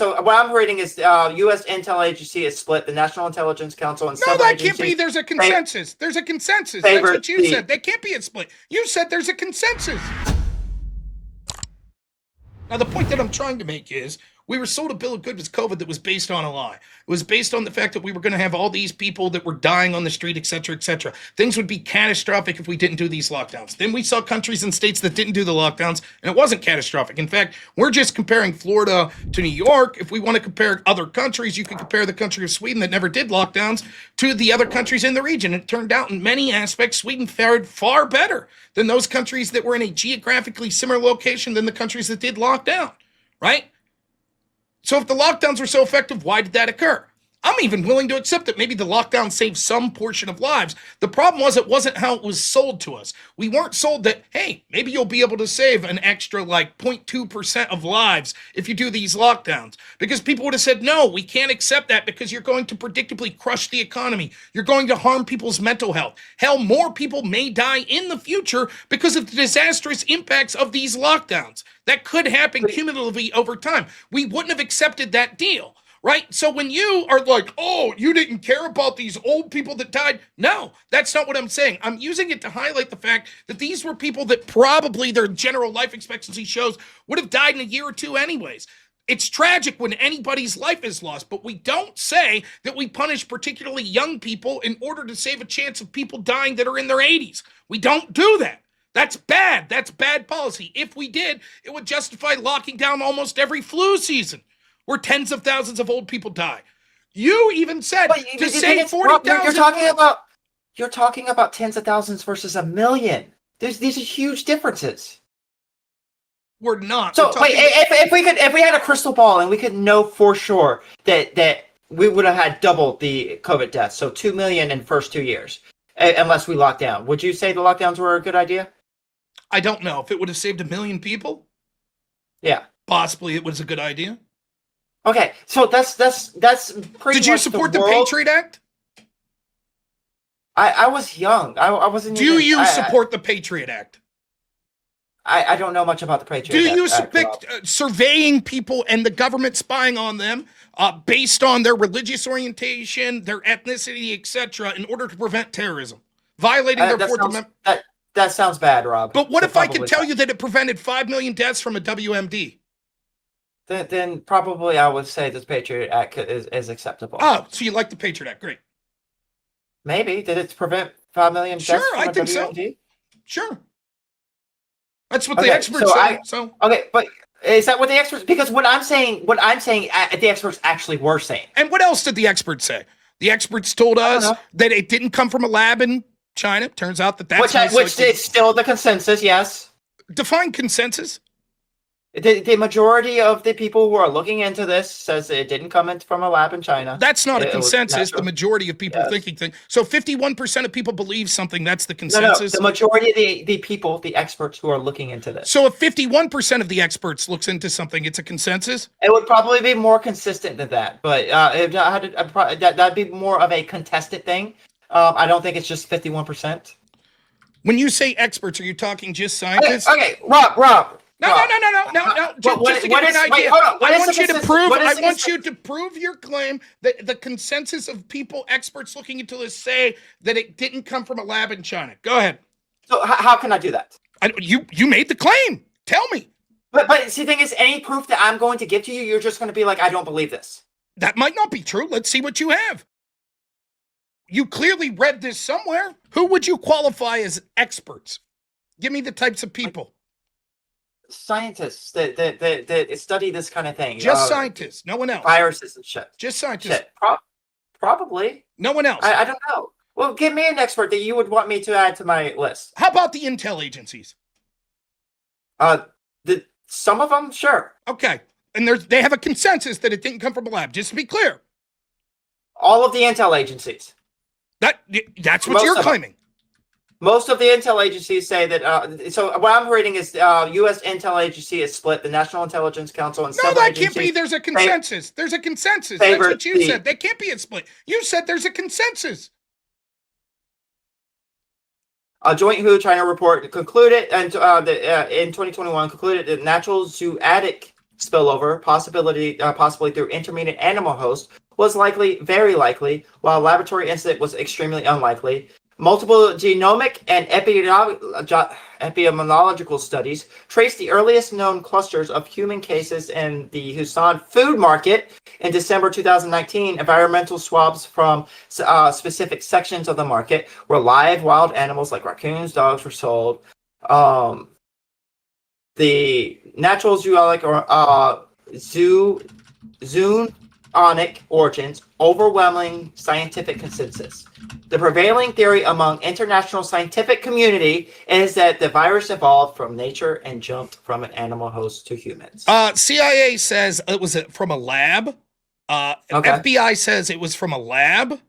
So what I'm reading is U.S. intel agency is split. The National Intelligence Council and no, several that can't be. agencies There's a consensus. There's a consensus. That's favor what you the- said. That can't be a split. You said there's a consensus. Now, the point that I'm trying to make is we were sold a bill of goods with COVID that was based on a lie. It was based on the fact that we were going to have all these people that were dying on the street, et cetera, et cetera. Things would be catastrophic if we didn't do these lockdowns. Then we saw countries and states that didn't do the lockdowns, and it wasn't catastrophic. In fact, we're just comparing Florida to New York. If we want to compare other countries, you can compare the country of Sweden that never did lockdowns to the other countries in the region. It turned out in many aspects, Sweden fared far better than those countries that were in a geographically similar location than the countries that did lockdown, right? So if the lockdowns were so effective, why did that occur? I'm even willing to accept that maybe the lockdown saved some portion of lives. The problem was it wasn't how it was sold to us. We weren't sold that, hey, maybe you'll be able to save an extra like 0.2% of lives if you do these lockdowns. Because people would have said, no, we can't accept that because you're going to predictably crush the economy. You're going to harm people's mental health. Hell, more people may die in the future because of the disastrous impacts of these lockdowns. That could happen cumulatively over time. We wouldn't have accepted that deal. Right? So when you are like, oh, you didn't care about these old people that died. No, that's not what I'm saying. I'm using it to highlight the fact that these were people that probably their general life expectancy shows would have died in a year or two anyways. It's tragic when anybody's life is lost, but we don't say that we punish particularly young people in order to save a chance of people dying that are in their 80s. We don't do that. That's bad. That's bad policy. If we did, it would justify locking down almost every flu season, where tens of thousands of old people die. You even said to save 40,000. You're talking about tens of thousands versus a million. These are huge differences. We're not. So wait, if we had a crystal ball and we could know for sure that we would have had double the COVID deaths, so 2 million in the first 2 years, unless we locked down. Would you say the lockdowns were a good idea? I don't know if it would have saved 1 million people. Yeah, possibly it was a good idea. Okay, so that's pretty. Did you support the Patriot Act? I was young. I wasn't. Do you support the Patriot Act? I don't know much about the Patriot Act. Do you support surveying people and the government spying on them based on their religious orientation, their ethnicity, etc., in order to prevent terrorism, violating their Fourth Amendment? That sounds bad, Rob. But what if I could tell you that it prevented 5 million deaths from a WMD? Then probably I would say this Patriot Act is acceptable. Oh, so you like the Patriot Act? Great. Maybe. Did it prevent 5 million deaths from I think WMD? So. Sure. That's what the experts say. Okay, but is that what the experts? Because what I'm saying, the experts actually were saying. And what else did the experts say? The experts told us that it didn't come from a lab in China. Turns out that's which is still the consensus. Yes. Define consensus. The majority of the people who are looking into this says it didn't come in from a lab in China. That's not a consensus. The majority of people thinking things. So 51% of people believe something. That's the consensus. No, the majority of the people, the experts who are looking into this. So if 51% of the experts looks into something, it's a consensus? It would probably be more consistent than that. But that'd be more of a contested thing. I don't think it's just 51%. When you say experts, are you talking just scientists? Okay, Rob. No. Just to get an idea. I want you to prove your claim that the consensus of people, experts looking into this, say that it didn't come from a lab in China. Go ahead. So how can I do that? You made the claim. Tell me. But see, the thing is, any proof that I'm going to give to you, you're just going to be like, I don't believe this. That might not be true. Let's see what you have. You clearly read this somewhere. Who would you qualify as experts? Give me the types of people. Scientists that study this kind of thing. Just scientists. No one else. Viruses and shit. Just scientists. Probably. No one else. I don't know. Well, give me an expert that you would want me to add to my list. How about the intel agencies? Some of them, sure. Okay. And they have a consensus that it didn't come from a lab. Just to be clear. All of the intel agencies. That's what you're claiming. Most of the intel agencies say that. So what I'm reading is U.S. intel agency is split. The National Intelligence Council and several agencies. No, that can't be. There's a consensus. There's a consensus. That's what you said. That can't be a split. You said there's a consensus. A joint WHO-China report concluded, and in 2021 concluded that natural zoonotic spillover, possibly through intermediate animal hosts, was likely, very likely, while a laboratory incident was extremely unlikely. Multiple genomic and epidemiological studies trace the earliest known clusters of human cases in the Busan food market in December 2019. Environmental swabs from specific sections of the market where live wild animals like raccoons, dogs were sold. The natural zoologic or zoonic origins, overwhelming scientific consensus. The prevailing theory among international scientific community is that the virus evolved from nature and jumped from an animal host to humans. CIA says it was from a lab. Okay. FBI says it was from a lab.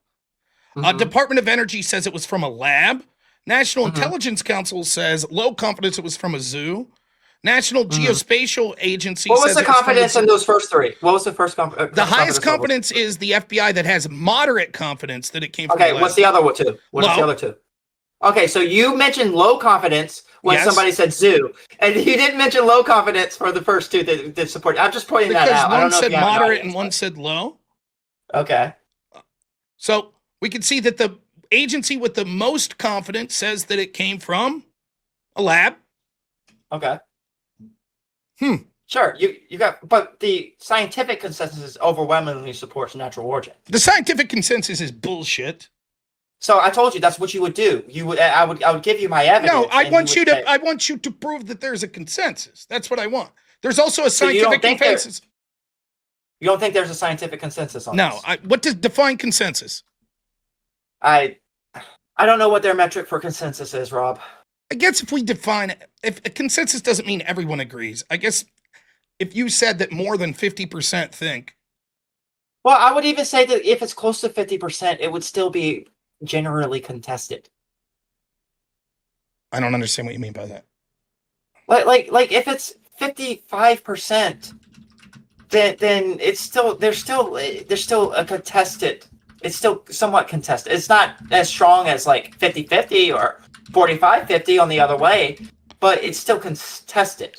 Department of Energy says it was from a lab. National Intelligence Council says low confidence it was from a zoo. National Geospatial Agency What was says the confidence in those first three? What was the first confidence? The highest confidence is the FBI that has moderate confidence that it came from the lab. What's the other one too? What's the other two? Okay, so you mentioned low confidence when somebody said zoo, and you didn't mention low confidence for the first two that support. I'm just pointing that out. Because one said moderate and one said low. Okay. So we can see that the agency with the most confidence says that it came from a lab. Okay. Sure, you got, but the scientific consensus overwhelmingly supports natural origin. The scientific consensus is bullshit. So I told you that's what you would do. I would give you my evidence. No, I want you to prove that there's a consensus. That's what I want. There's also a scientific consensus. You don't think there's a scientific consensus on this? No. What does define consensus? I don't know what their metric for consensus is, Rob. I guess if we define it, if a consensus doesn't mean everyone agrees, I guess if you said that more than 50% think. Well, I would even say that if it's close to 50%, it would still be generally contested. I don't understand what you mean by that. Like if it's 55%, then it's still there's still a contested. It's still somewhat contested. It's not as strong as like 50-50 or 45-50 on the other way, but it's still contested.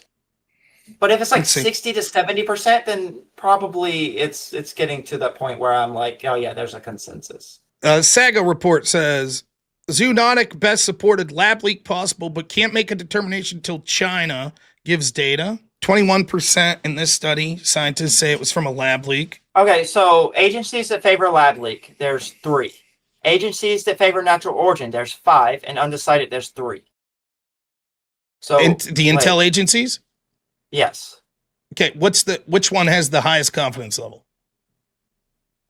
But if it's like 60 to 70%, then probably it's getting to that point where I'm like, oh yeah, there's a consensus. Saga report says zoonotic best supported lab leak possible, but can't make a determination until China gives data. 21% in this study, scientists say it was from a lab leak. Okay, so agencies that favor lab leak, there's 3. Agencies that favor natural origin, there's 5, and undecided, there's 3. So the intel agencies? Yes. Okay, which one has the highest confidence level?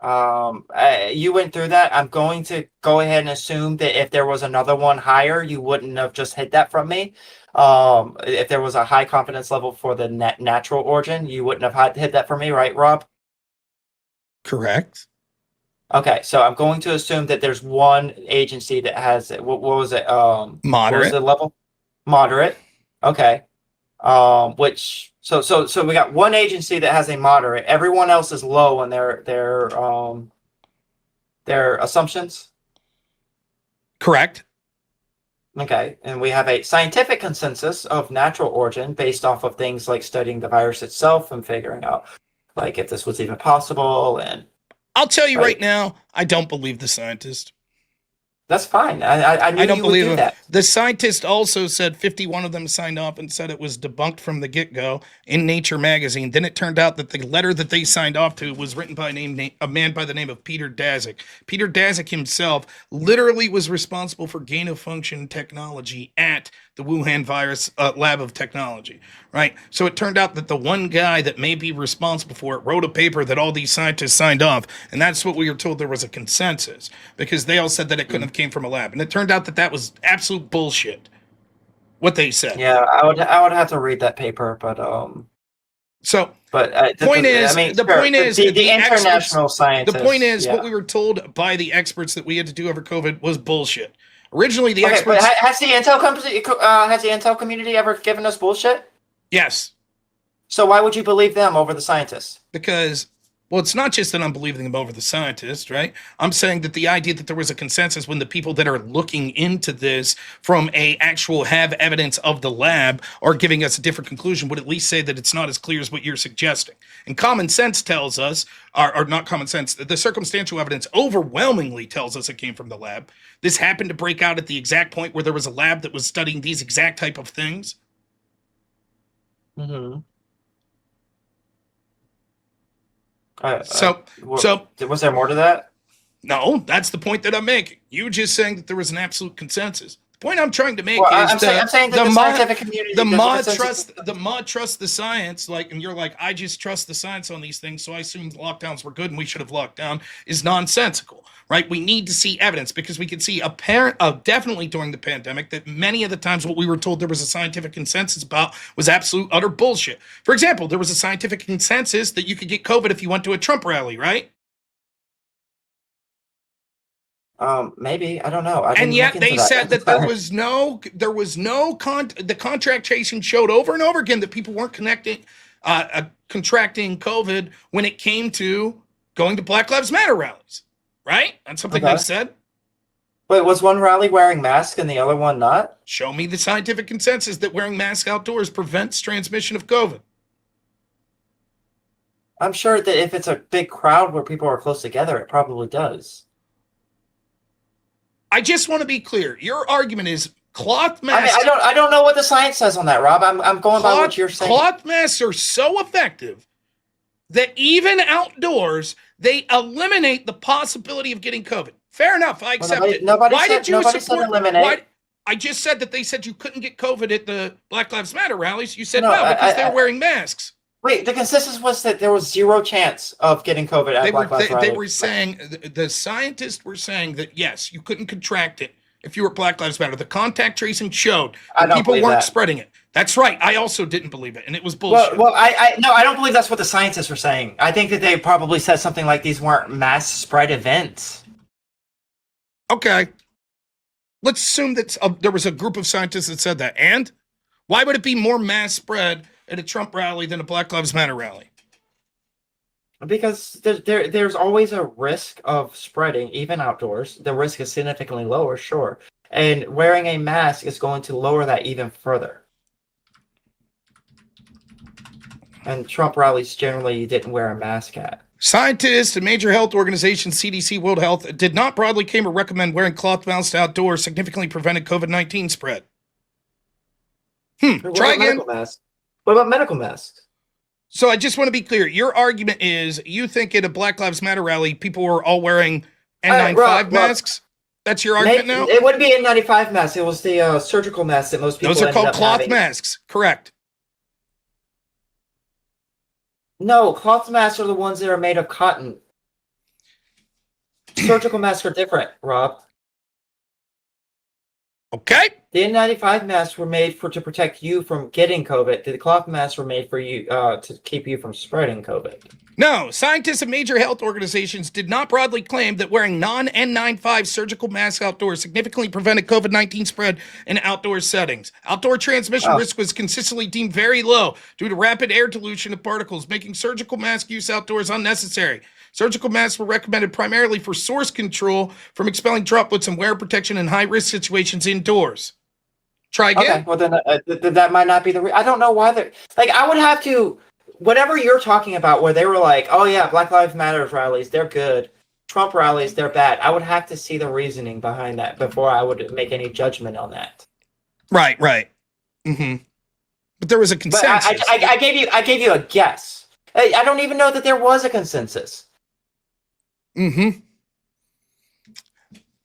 You went through that. I'm going to go ahead and assume that if there was another one higher, you wouldn't have just hid that from me. If there was a high confidence level for the natural origin, you wouldn't have hid that from me, right, Rob? Correct. Okay, so I'm going to assume that there's one agency that has what was it? Moderate. What was the level? Moderate. Okay. Which so we got one agency that has a moderate. Everyone else is low on their assumptions. Correct. Okay, and we have a scientific consensus of natural origin based off of things like studying the virus itself and figuring out like if this was even possible. And I'll tell you right now, I don't believe the scientist. That's fine. I knew I don't you believe would do him. that. The scientist also said 51 of them signed off and said it was debunked from the get-go in Nature magazine. Then it turned out that the letter that they signed off to was written by a man by the name of Peter Daszak. Peter Daszak himself literally was responsible for gain-of-function technology at the Wuhan virus lab of technology, right? So it turned out that the one guy that may be responsible for it wrote a paper that all these scientists signed off, and that's what we were told there was a consensus, because they all said that it couldn't have came from a lab, and it turned out that that was absolute bullshit, what they said. Yeah, I would have to read that paper, but the point is, the international scientists. The point is, what we were told by the experts that we had to do over COVID was bullshit. Originally, the experts. But has the intel community ever given us bullshit? Yes. So why would you believe them over the scientists? Because Well, it's not just that I'm believing them over the scientists, right? I'm saying that the idea that there was a consensus when the people that are looking into this from a actual have evidence of the lab are giving us a different conclusion would at least say that it's not as clear as what you're suggesting. And common sense tells us, or not common sense, the circumstantial evidence overwhelmingly tells us it came from the lab. This happened to break out at the exact point where there was a lab that was studying these exact type of things. Mm-hmm. So was there more to that? No, that's the point that I'm making. You were just saying that there was an absolute consensus. The point I'm trying to make is I'm saying that the scientific community, the mod trusts the science, and you're like, I just trust the science on these things, so I assume lockdowns were good and we should have locked down, is nonsensical, right? We need to see evidence because we can see definitely during the pandemic that many of the times what we were told there was a scientific consensus about was absolute utter bullshit. For example, there was a scientific consensus that you could get COVID if you went to a Trump rally, right? Maybe, I don't know. And yet they said that the contract tracing showed over and over again that people weren't contracting COVID when it came to going to Black Lives Matter rallies, right? That's something they said. Wait, was one rally wearing masks and the other one not? Show me the scientific consensus that wearing masks outdoors prevents transmission of COVID. I'm sure that if it's a big crowd where people are close together, it probably does. I just want to be clear. Your argument is cloth masks. I don't know what the science says on that, Rob. I'm going by what you're saying. Cloth masks are so effective that even outdoors, they eliminate the possibility of getting COVID. Fair enough. I accept it. Nobody said eliminate. I just said that they said you couldn't get COVID at the Black Lives Matter rallies. You said no because they're wearing masks. Wait, the consensus was that there was zero chance of getting COVID at Black Lives Matter. They were saying, the scientists were saying that, yes, you couldn't contract it if you were Black Lives Matter. The contact tracing showed that people weren't spreading it. That's right. I also didn't believe it, and it was bullshit. Well, I don't believe that's what the scientists were saying. I think that they probably said something like these weren't mass spread events. Okay. Let's assume that there was a group of scientists that said that. And why would it be more mass spread at a Trump rally than a Black Lives Matter rally? Because there's always a risk of spreading, even outdoors. The risk is significantly lower, sure. And wearing a mask is going to lower that even further. And Trump rallies, generally, you didn't wear a mask at. Scientists and major health organizations, CDC, World Health, did not broadly claim or recommend wearing cloth masks outdoors significantly prevented COVID-19 spread. Try again. What about medical masks? So I just want to be clear. Your argument is you think at a Black Lives Matter rally, people were all wearing N95 masks? That's your argument now? It wouldn't be N95 masks. It was the surgical masks that most people Those are called cloth masks. Correct. No, cloth masks are the ones that are made of cotton. Surgical masks are different, Rob. Okay. The N95 masks were made to protect you from getting COVID. The cloth masks were made for you to keep you from spreading COVID. No, scientists and major health organizations did not broadly claim that wearing non-N95 surgical masks outdoors significantly prevented COVID-19 spread in outdoor settings. Outdoor transmission risk was consistently deemed very low due to rapid air dilution of particles, making surgical mask use outdoors unnecessary. Surgical masks were recommended primarily for source control from expelling droplets and wear protection in high-risk situations indoors. Try again. Okay, well then that might not be the. I don't know why they're like. I would have to. Whatever you're talking about, where they were like, "Oh yeah, Black Lives Matter rallies, they're good. Trump rallies, they're bad." I would have to see the reasoning behind that before I would make any judgment on that. Right. Mm-hmm. But there was a consensus. But I gave you a guess. I don't even know that there was a consensus. Mm-hmm.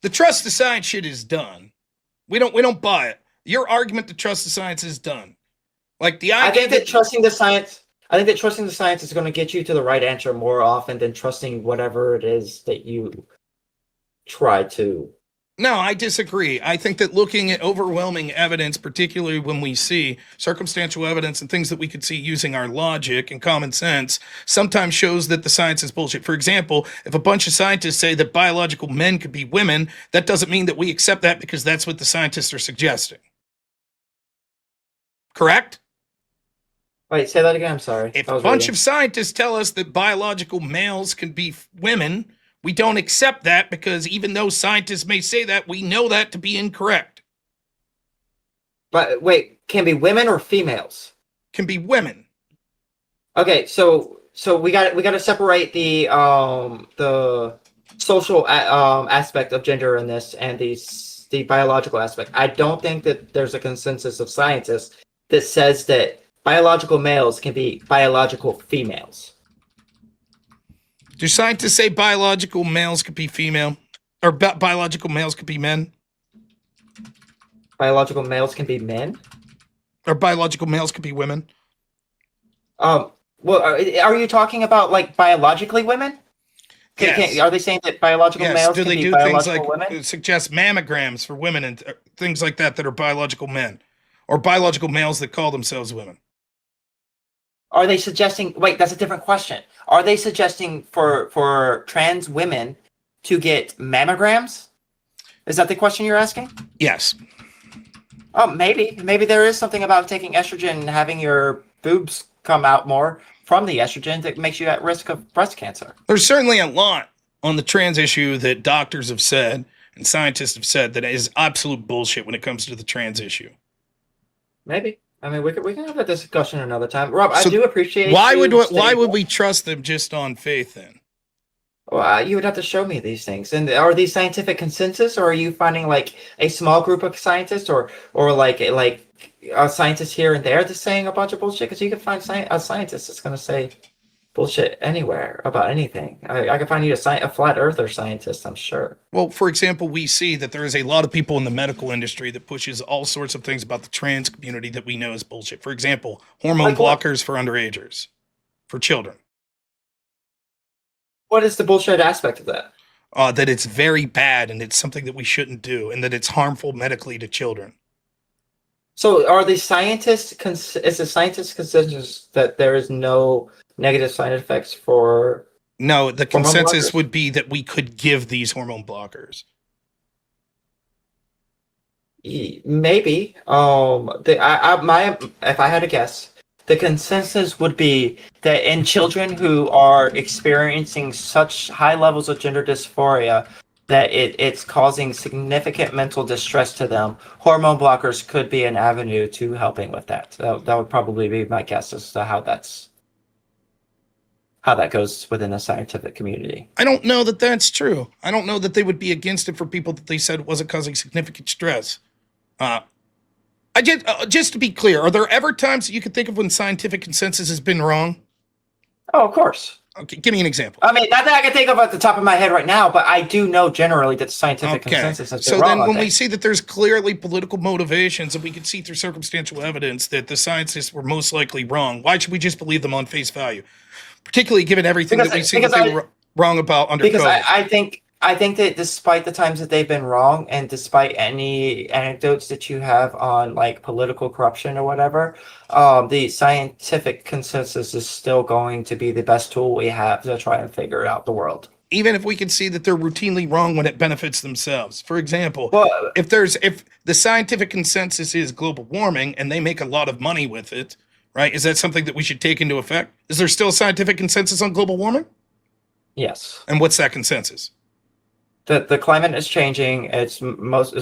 The trust the science shit is done. We don't buy it. Your argument to trust the science is done. Like the idea I think that trusting the science is going to get you to the right answer more often than trusting whatever it is that you try to. No, I disagree. I think that looking at overwhelming evidence, particularly when we see circumstantial evidence and things that we could see using our logic and common sense, sometimes shows that the science is bullshit. For example, if a bunch of scientists say that biological men could be women, that doesn't mean that we accept that because that's what the scientists are suggesting. Correct? Wait, say that again. I'm sorry. If I a was bunch reading. of scientists tell us that biological males can be women, we don't accept that because even though scientists may say that, we know that to be incorrect. But wait, can be women or females? Can be women. Okay, so we got to separate the social aspect of gender in this and the biological aspect. I don't think that there's a consensus of scientists that says that biological males can be biological females. Do scientists say biological males could be female? Or biological males could be men? Biological males can be men. Or biological males could be women? Well, are you talking about like biologically women? Yes. Are they saying that biological Yes. males Do can they be do things biological like women? suggest mammograms for women and things like that are biological men? Or biological males that call themselves women? Are they suggesting? Wait, that's a different question. Are they suggesting for trans women to get mammograms? Is that the question you're asking? Yes. Oh, maybe there is something about taking estrogen and having your boobs come out more from the estrogen that makes you at risk of breast cancer. There's certainly a lot on the trans issue that doctors have said and scientists have said that is absolute bullshit when it comes to the trans issue. Maybe. I mean, we can have that discussion another time. Rob, So I do appreciate. why you would stating- we trust them just on faith then? Well, you would have to show me these things. And are these scientific consensus, or are you finding like a small group of scientists, or like a scientist here and there that's saying a bunch of bullshit? Because you can find a scientist that's going to say bullshit anywhere about anything. I can find you a flat earther scientist, I'm sure. Well, for example, we see that there is a lot of people in the medical industry that pushes all sorts of things about the trans community that we know is bullshit. For example, hormone Like what? blockers for underagers, for children. What is the bullshit aspect of that? That it's very bad and it's something that we shouldn't do and that it's harmful medically to children. So are the scientists, is the scientists consensus that there is no negative side effects for... No, the Hormone consensus blockers? would be that we could give these hormone blockers. Maybe. If I had to guess, the consensus would be that in children who are experiencing such high levels of gender dysphoria that it's causing significant mental distress to them, hormone blockers could be an avenue to helping with that. That would probably be my guess as to how that goes within the scientific community. I don't know that that's true. I don't know that they would be against it for people that they said wasn't causing significant stress. Just to be clear, are there ever times that you could think of when scientific consensus has been wrong? Oh, of course. Okay, give me an example. I mean, not that I can think of at the top of my head right now, but I do know generally that scientific consensus has been So wrong then on when we things. see that there's clearly political motivations and we can see through circumstantial evidence that the scientists were most likely wrong, why should we just believe them on face value? Particularly given everything that we see that they were wrong about under Because COVID. I think that despite the times that they've been wrong, and despite any anecdotes that you have on like political corruption or whatever, the scientific consensus is still going to be the best tool we have to try and figure out the world. Even if we can see that they're routinely wrong when it benefits themselves. For example, Well, if the scientific consensus is global warming and they make a lot of money with it, right? Is that something that we should take into effect? Is there still scientific consensus on global warming? yes. And what's that consensus? The climate is changing, it's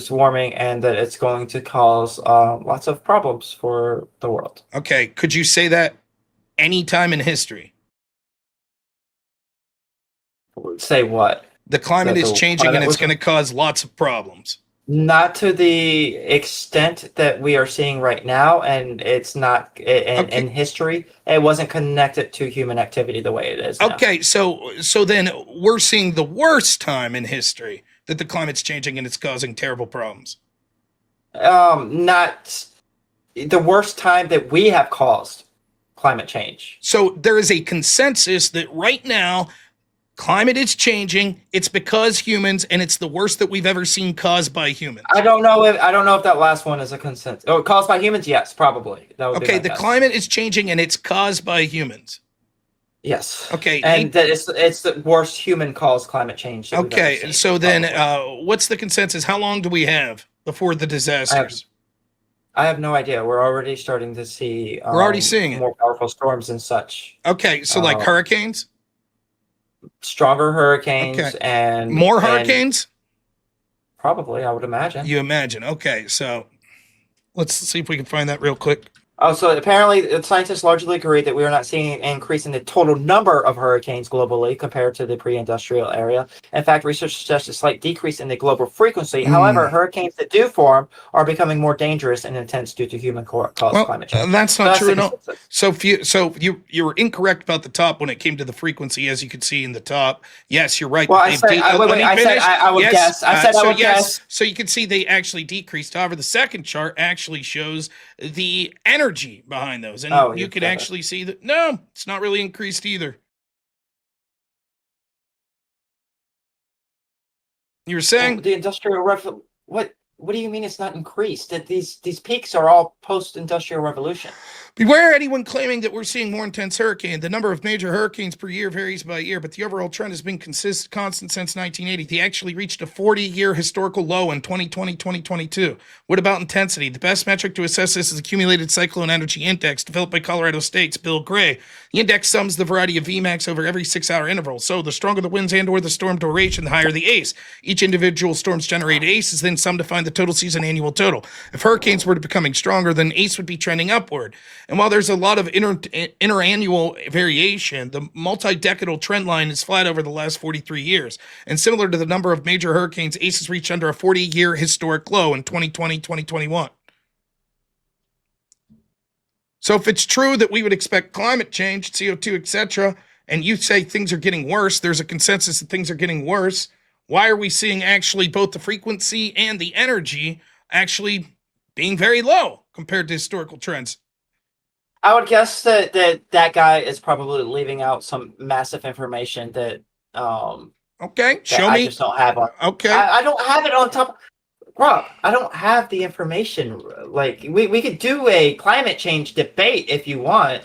warming, and that it's going to cause lots of problems for the world. Okay, could you say that any time in history? Say what? The climate That is the changing and climate it's was- going to cause lots of problems. Not to the extent that we are seeing right now, and it's not in history. It wasn't connected to human activity the way it is now. Okay, so then we're seeing the worst time in history that the climate's changing and it's causing terrible problems. Not the worst time that we have caused climate change. So there is a consensus that right now climate is changing. It's because humans, and it's the worst that we've ever seen caused by humans. I don't know if that last one is a consensus. Oh, caused by humans? Yes, probably. That would be Okay, my the guess. climate is changing and it's caused by humans. Yes. Okay, and that it's the worst human caused climate change. That we've ever Okay, seen, so then probably. what's the consensus? How long do we have before the disasters? I have no idea. We're already starting to see We're already seeing it. more powerful storms and such. Okay, so like hurricanes? Stronger hurricanes Okay. and More and hurricanes? probably, I would imagine. You imagine. Okay, so let's see if we can find that real quick. Oh, so apparently scientists largely agree that we are not seeing an increase in the total number of hurricanes globally compared to the pre-industrial era. In fact, research suggests a slight decrease in the global frequency. However, hurricanes that do form are becoming more dangerous and intense due to human-caused climate change. That's not true. No. consensus. So you were incorrect about the top when it came to the frequency, as you could see in the top. Yes, you're right. Well, I said I would guess. I said I would guess. So you can see they actually decreased. However, the second chart actually shows the energy behind those, and you can actually see that no, it's not really increased either. You were saying the industrial revolution. What do you mean it's not increased? That these peaks are all post-industrial revolution. Beware anyone claiming that we're seeing more intense hurricane. The number of major hurricanes per year varies by year, but the overall trend has been constant since 1980. They actually reached a 40-year historical low in 2020-2022. What about intensity? The best metric to assess this is Accumulated Cyclone Energy Index, developed by Colorado State's Bill Gray. The index sums the variety of VMAX over every 6-hour interval. So the stronger the winds and/or the storm duration, the higher the ACE. Each individual storm's generated ACE is then summed to find the total season annual total. If hurricanes were becoming stronger, then ACE would be trending upward. And while there's a lot of interannual variation, the multi-decadal trend line is flat over the last 43 years. And similar to the number of major hurricanes, ACE has reached under a 40-year historic low in 2020-2021. So if it's true that we would expect climate change, CO2, etc., and you say things are getting worse, there's a consensus that things are getting worse, why are we seeing actually both the frequency and the energy actually being very low compared to historical trends? I would guess that guy is probably leaving out some massive information that okay, show me. I just don't have on. Okay, I don't have it on top. Rob, I don't have the information. Like we could do a climate change debate if you want,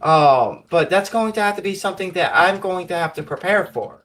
but that's going to have to be something that I'm going to have to prepare for.